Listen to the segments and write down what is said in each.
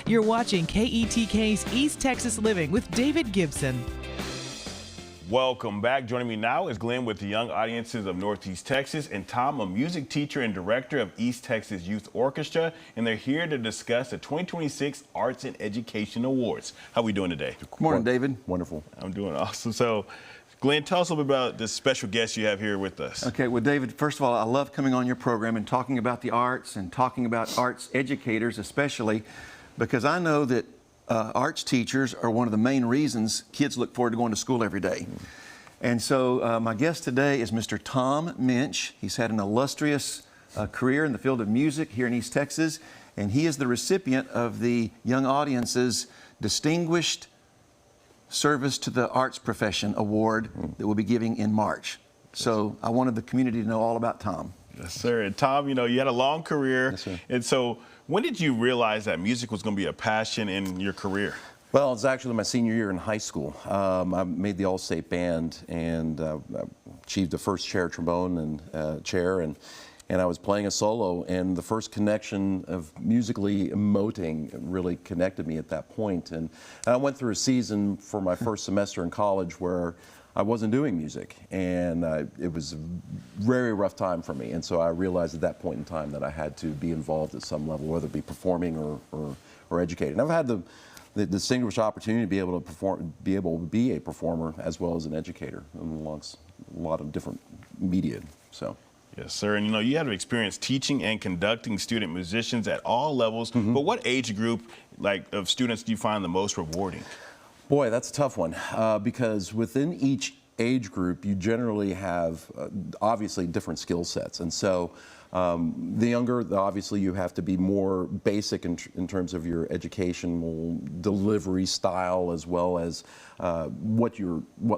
You're watching KETK's East Texas Living with David Gibson. Welcome back. Joining me now is Glenn with the Young Audiences of Northeast Texas, and Tom, a music teacher and director of East Texas Youth Orchestra, and they're here to discuss the 2026 Arts and Education Awards. How are we doing today? Good morning, David. Wonderful. I'm doing awesome. So, Glenn, tell us a little bit about this special guest you have here with us. Okay, well, David, first of all, I love coming on your program and talking about the arts and talking about arts educators especially, because I know that arts teachers are one of the main reasons kids look forward to going to school every day. And so my guest today is Mr. Tom Minch. He's had an illustrious career in the field of music here in East Texas, and he is the recipient of the Young Audiences Distinguished Service to the Arts Profession Award that we'll be giving in March. So I wanted the community to know all about Tom. Yes, sir. And Tom, you know, you had a long career. Yes, sir. And so when did you realize that music was going to be a passion in your career? Well, it's actually my senior year in high school. I made the All-State Band and achieved the first chair trombone and chair, and I was playing a solo, and the first connection of musically emoting really connected me at that point. And I went through a season for my first semester in college where I wasn't doing music, and it was a very rough time for me. And so I realized at that point in time that I had to be involved at some level, whether it be performing or educating. I've had the distinguished opportunity to be able to be a performer as well as an educator amongst a lot of different media. So. Yes, sir. And you know, you have experience teaching and conducting student musicians at all levels. But what age group, of students, do you find the most rewarding? Boy, that's a tough one because within each age group, you generally have obviously different skill sets. And so the younger, obviously, you have to be more basic in terms of your educational delivery style, as well as what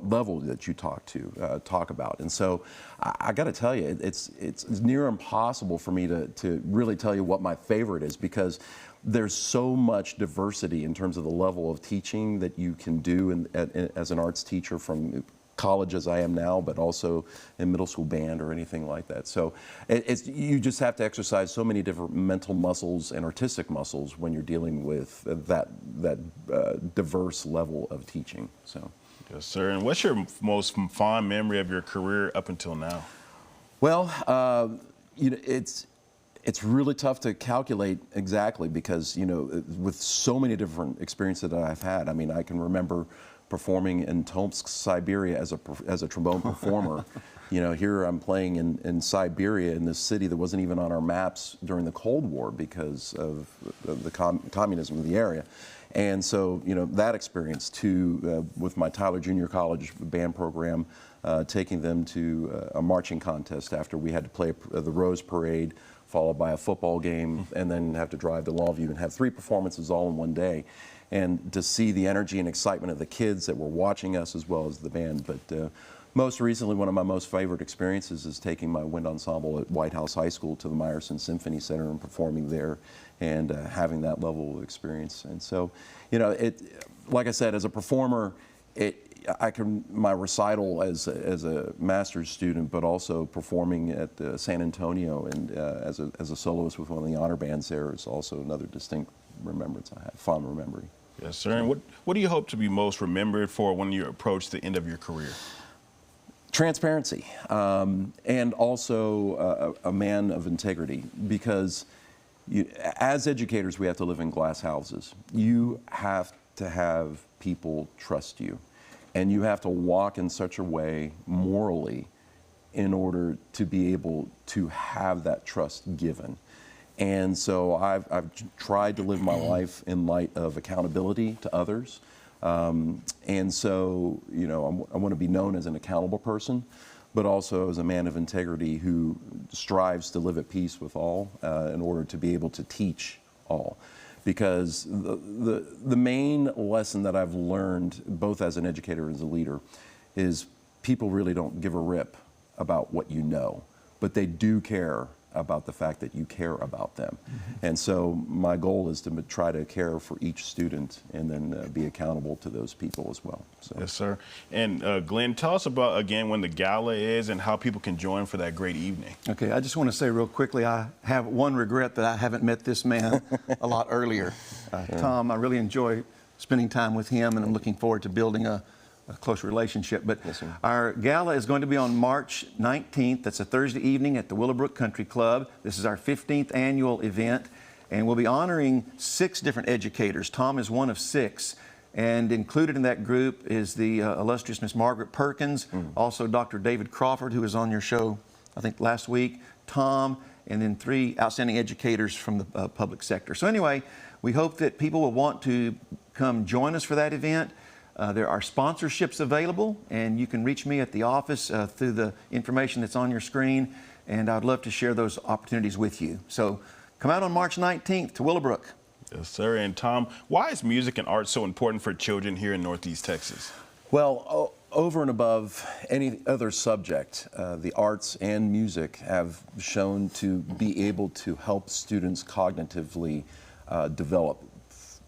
level that you talk about. And so I got to tell you, it's near impossible for me to really tell you what my favorite is, because there's so much diversity in terms of the level of teaching that you can do as an arts teacher, from college as I am now, but also in middle school band or anything like that. So you just have to exercise so many different mental muscles and artistic muscles when you're dealing with that diverse level of teaching. So. Yes, sir. And what's your most fond memory of your career up until now? Well, you know, it's really tough to calculate exactly, because, you know, with so many different experiences that I've had. I mean, I can remember performing in Tomsk, Siberia as a trombone performer. You know, here I'm playing in Siberia, in this city that wasn't even on our maps during the Cold War because of the communism of the area. And so, you know, that experience too, with my Tyler Junior College band program, taking them to a marching contest after we had to play the Rose Parade, followed by a football game, and then have to drive to Longview and have 3 performances all in one day. And to see the energy and excitement of the kids that were watching us as well as the band. But most recently, one of my most favorite experiences is taking my wind ensemble at White House High School to the Meyerson Symphony Center and performing there, and having that level of experience. And so, you know, like I said, as a performer, my recital as a master's student, but also performing at San Antonio and as a soloist with one of the honor bands there, is also another distinct remembrance I have, fond memory. Yes, sir. And what do you hope to be most remembered for when you approach the end of your career? Transparency, and also a man of integrity, because as educators, we have to live in glass houses. You have to have people trust you, and you have to walk in such a way morally in order to be able to have that trust given. And so I've tried to live my life in light of accountability to others. And so, you know, I want to be known as an accountable person, but also as a man of integrity who strives to live at peace with all in order to be able to teach all. Because the main lesson that I've learned, both as an educator and as a leader, is people really don't give a rip about what you know, but they do care about the fact that you care about them. And so my goal is to try to care for each student and then be accountable to those people as well. So. Yes, sir. And Glenn, tell us about, again, when the gala is and how people can join for that great evening. Okay, I just want to say real quickly, I have one regret that I haven't met this man a lot earlier. Tom, I really enjoy spending time with him, and I'm looking forward to building a close relationship. But yes, our gala is going to be on March 19th. That's a Thursday evening at the Willowbrook Country Club. This is our 15th annual event, and we'll be honoring 6 different educators. Tom is one of 6. And included in that group is the illustrious Miss Margaret Perkins, also Dr. David Crawford, who was on your show, I think, last week, Tom, and then 3 outstanding educators from the public sector. So anyway, we hope that people will want to come join us for that event. There are sponsorships available, and you can reach me at the office through the information that's on your screen, and I'd love to share those opportunities with you. So come out on March 19th to Willowbrook. Yes, sir. And Tom, why is music and art so important for children here in Northeast Texas? Well, over and above any other subject, the arts and music have shown to be able to help students cognitively develop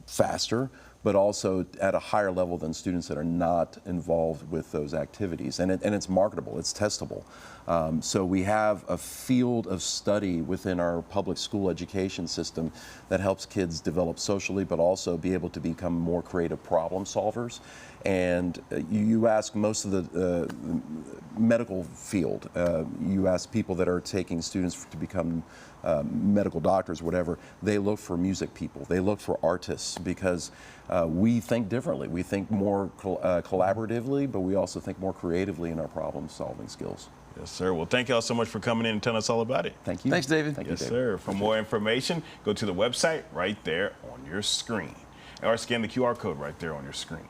faster, but also at a higher level than students that are not involved with those activities. And it's marketable, it's testable. So we have a field of study within our public school education system that helps kids develop socially, but also be able to become more creative problem solvers. And you ask most of the medical field, you ask people that are taking students to become medical doctors, whatever, they look for music people, they look for artists, because we think differently. We think more collaboratively, but we also think more creatively in our problem solving skills. Yes, sir. Well, thank you all so much for coming in and telling us all about it. Thank you. Thanks, David. Thank Yes, you, David. sir. For more information, go to the website right there on your screen, or scan the QR code right there on your screen.